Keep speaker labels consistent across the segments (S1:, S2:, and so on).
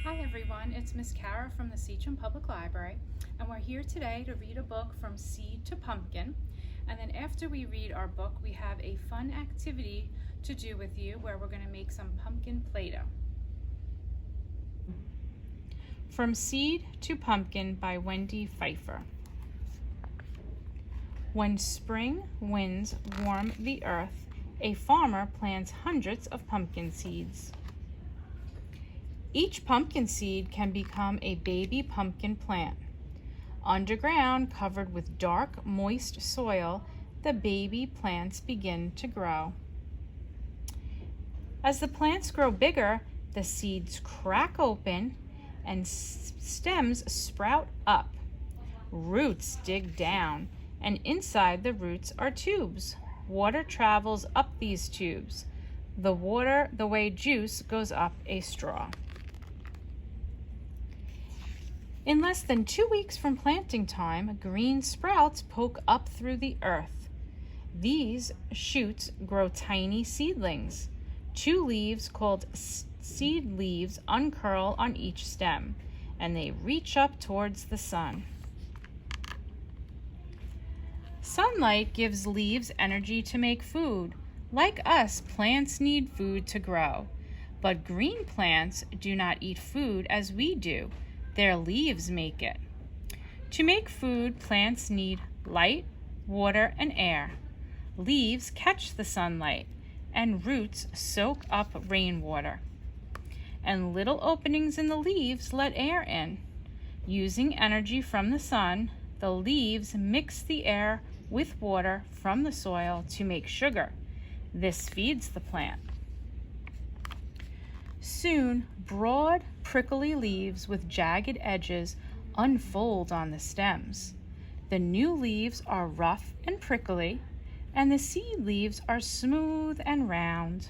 S1: Hi everyone, it's Miss Kara from the Seacham Public Library, and we're here today to read a book from Seed to Pumpkin. And then after we read our book, we have a fun activity to do with you where we're going to make some pumpkin Play-Doh. From Seed to Pumpkin by Wendy Pfeiffer. When spring winds warm the earth, a farmer plants hundreds of pumpkin seeds. Each pumpkin seed can become a baby pumpkin plant. Underground, covered with dark, moist soil, the baby plants begin to grow. As the plants grow bigger, the seeds crack open and stems sprout up. Roots dig down, and inside the roots are tubes. Water travels up these tubes. The way juice goes up a straw. In less than 2 weeks from planting time, green sprouts poke up through the earth. These shoots grow tiny seedlings. 2 leaves called seed leaves uncurl on each stem, and they reach up towards the sun. Sunlight gives leaves energy to make food. Like us, plants need food to grow. But green plants do not eat food as we do. Their leaves make it. To make food, plants need light, water, and air. Leaves catch the sunlight, and roots soak up rainwater. And little openings in the leaves let air in. Using energy from the sun, the leaves mix the air with water from the soil to make sugar. This feeds the plant. Soon, broad, prickly leaves with jagged edges unfold on the stems. The new leaves are rough and prickly, and the seed leaves are smooth and round.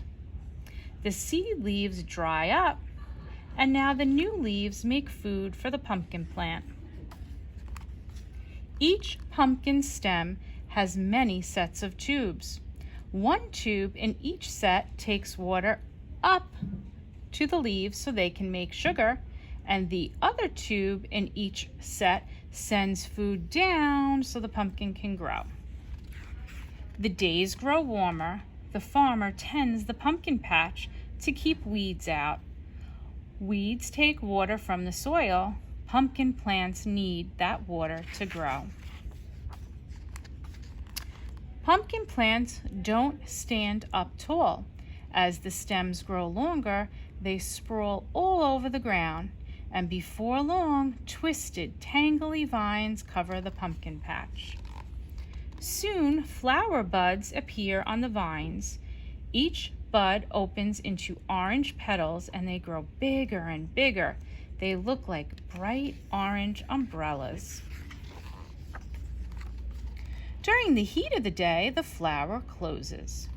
S1: The seed leaves dry up, and now the new leaves make food for the pumpkin plant. Each pumpkin stem has many sets of tubes. 1 tube in each set takes water up to the leaves so they can make sugar, and the other tube in each set sends food down so the pumpkin can grow. The days grow warmer. The farmer tends the pumpkin patch to keep weeds out. Weeds take water from the soil. Pumpkin plants need that water to grow. Pumpkin plants don't stand up tall. As the stems grow longer, they sprawl all over the ground, and before long, twisted, tangly vines cover the pumpkin patch. Soon, flower buds appear on the vines. Each bud opens into orange petals, and they grow bigger and bigger. They look like bright orange umbrellas. During the heat of the day, the flower closes.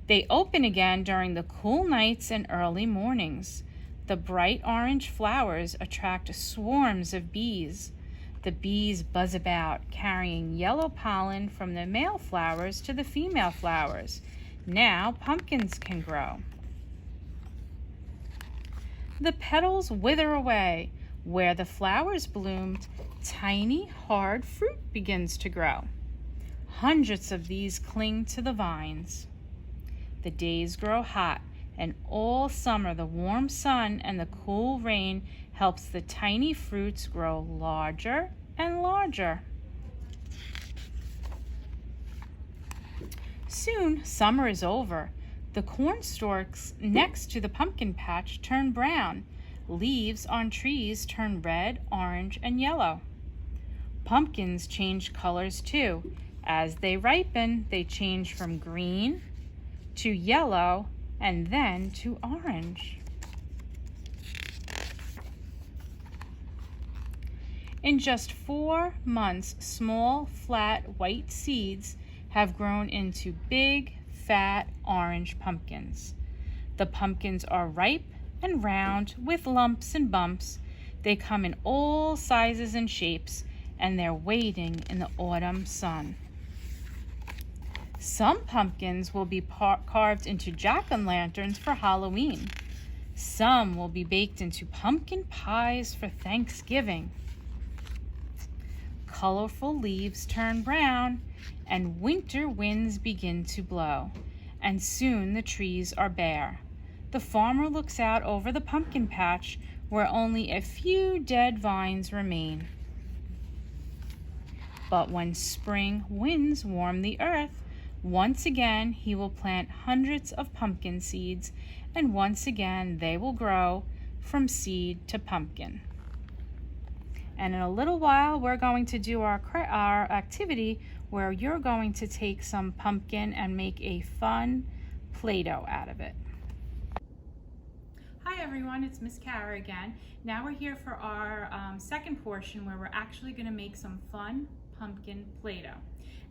S1: They open again during the cool nights and early mornings. The bright orange flowers attract swarms of bees. The bees buzz about, carrying yellow pollen from the male flowers to the female flowers. Now pumpkins can grow. The petals wither away. Where the flowers bloomed, tiny, hard fruit begins to grow. Hundreds of these cling to the vines. The days grow hot, and all summer the warm sun and the cool rain helps the tiny fruits grow larger and larger. Soon, summer is over. The corn stalks next to the pumpkin patch turn brown. Leaves on trees turn red, orange, and yellow. Pumpkins change colors too. As they ripen, they change from green to yellow, and then to orange. In just 4 months, small, flat, white seeds have grown into big, fat, orange pumpkins. The pumpkins are ripe and round with lumps and bumps. They come in all sizes and shapes, and they're waiting in the autumn sun. Some pumpkins will be carved into jack-o'-lanterns for Halloween. Some will be baked into pumpkin pies for Thanksgiving. Colorful leaves turn brown, and winter winds begin to blow, and soon the trees are bare. The farmer looks out over the pumpkin patch where only a few dead vines remain. But when spring winds warm the earth, once again he will plant hundreds of pumpkin seeds, and once again they will grow from seed to pumpkin. And in a little while, we're going to do our activity where you're going to take some pumpkin and make a fun Play-Doh out of it. Hi everyone, it's Miss Kara again. Now we're here for our second portion where we're actually going to make some fun pumpkin Play-Doh.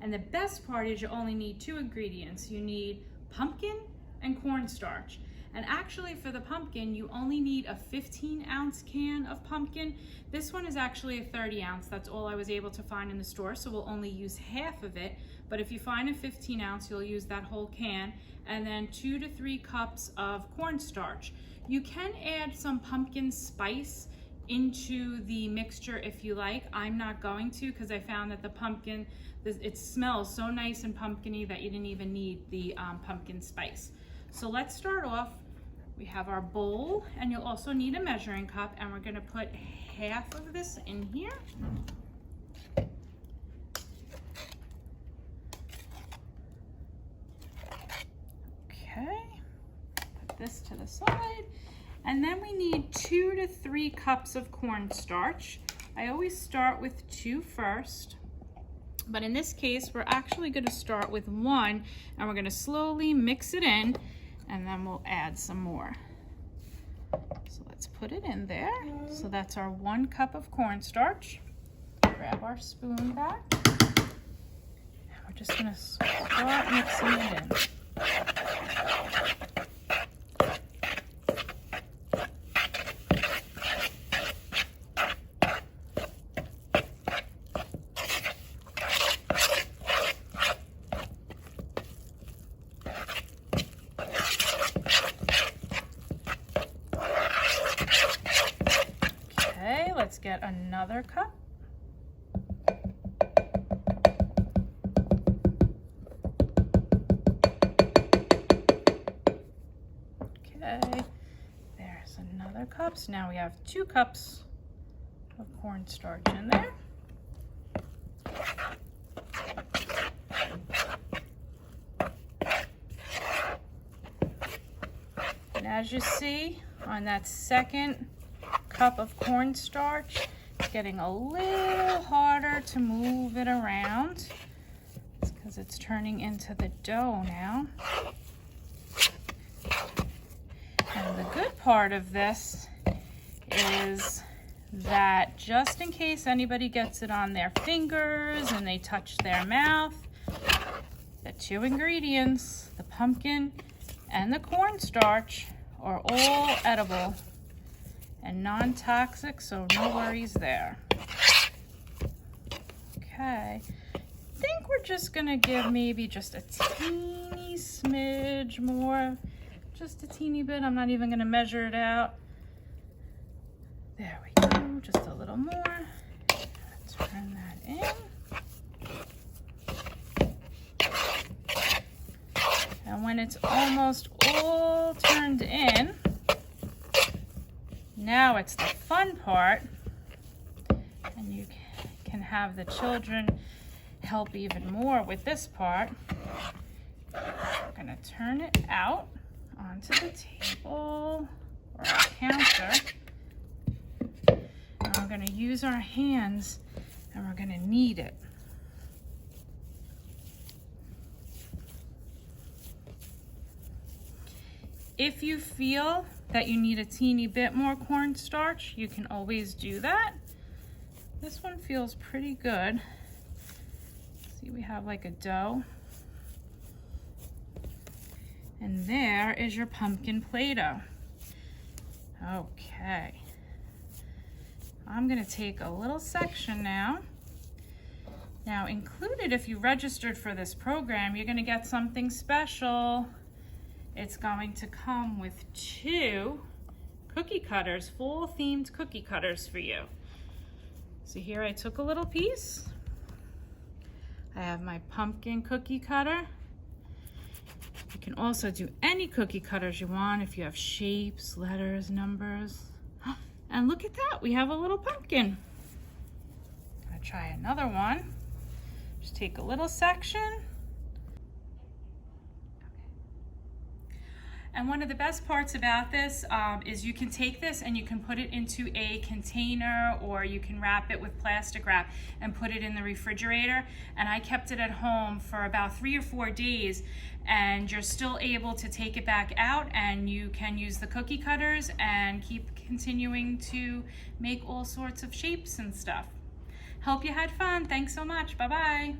S1: And the best part is you only need 2 ingredients. You need pumpkin and cornstarch. And actually for the pumpkin, you only need a 15-ounce can of pumpkin. This one is actually a 30-ounce. That's all I was able to find in the store, so we'll only use half of it. But if you find a 15-ounce, you'll use that whole can. And then 2 to 3 cups of cornstarch. You can add some pumpkin spice into the mixture if you like. I'm not going to because I found that the pumpkin, it smells so nice and pumpkin-y that you didn't even need the pumpkin spice. So let's start off. We have our bowl, and you'll also need a measuring cup, and we're gonna put half of this in here. Okay, put this to the side. And then we need 2 to 3 cups of cornstarch. I always start with 2 first. But in this case, we're actually gonna start with 1, and we're gonna slowly mix it in, and then we'll add some more. So let's put it in there. So that's our 1 cup of cornstarch. Grab our spoon back. And we're just gonna start mixing it in. Let's get another cup. Okay, there's another cup. So now we have 2 cups of cornstarch in there. And as you see on that second cup of cornstarch, it's getting a little harder to move it around. It's because it's turning into the dough now. And the good part of this is that just in case anybody gets it on their fingers and they touch their mouth, the 2 ingredients, the pumpkin and the cornstarch, are all edible and non-toxic, so no worries there. Okay, I think we're just gonna give maybe just a teeny smidge more, just a teeny bit. I'm not even gonna measure it out. There we go, just a little more. Turn that in. And when it's almost all turned in, now it's the fun part, and you can have the children help even more with this part. We're gonna turn it out onto the table or our counter. And we're gonna use our hands and we're gonna knead it. If you feel that you need a teeny bit more cornstarch, you can always do that. This one feels pretty good. See, we have like a dough. And there is your pumpkin Play-Doh. Okay. I'm gonna take a little section now. Now included, if you registered for this program, you're gonna get something special. It's going to come with 2 cookie cutters, fall themed cookie cutters for you. So here I took a little piece. I have my pumpkin cookie cutter. You can also do any cookie cutters you want if you have shapes, letters, numbers. And look at that, we have a little pumpkin. I'm gonna try another one. Just take a little section. And one of the best parts about this is you can take this and you can put it into a container, or you can wrap it with plastic wrap and put it in the refrigerator. And I kept it at home for about 3 or 4 days, and you're still able to take it back out and you can use the cookie cutters and keep continuing to make all sorts of shapes and stuff. Hope you had fun. Thanks so much. Bye-bye.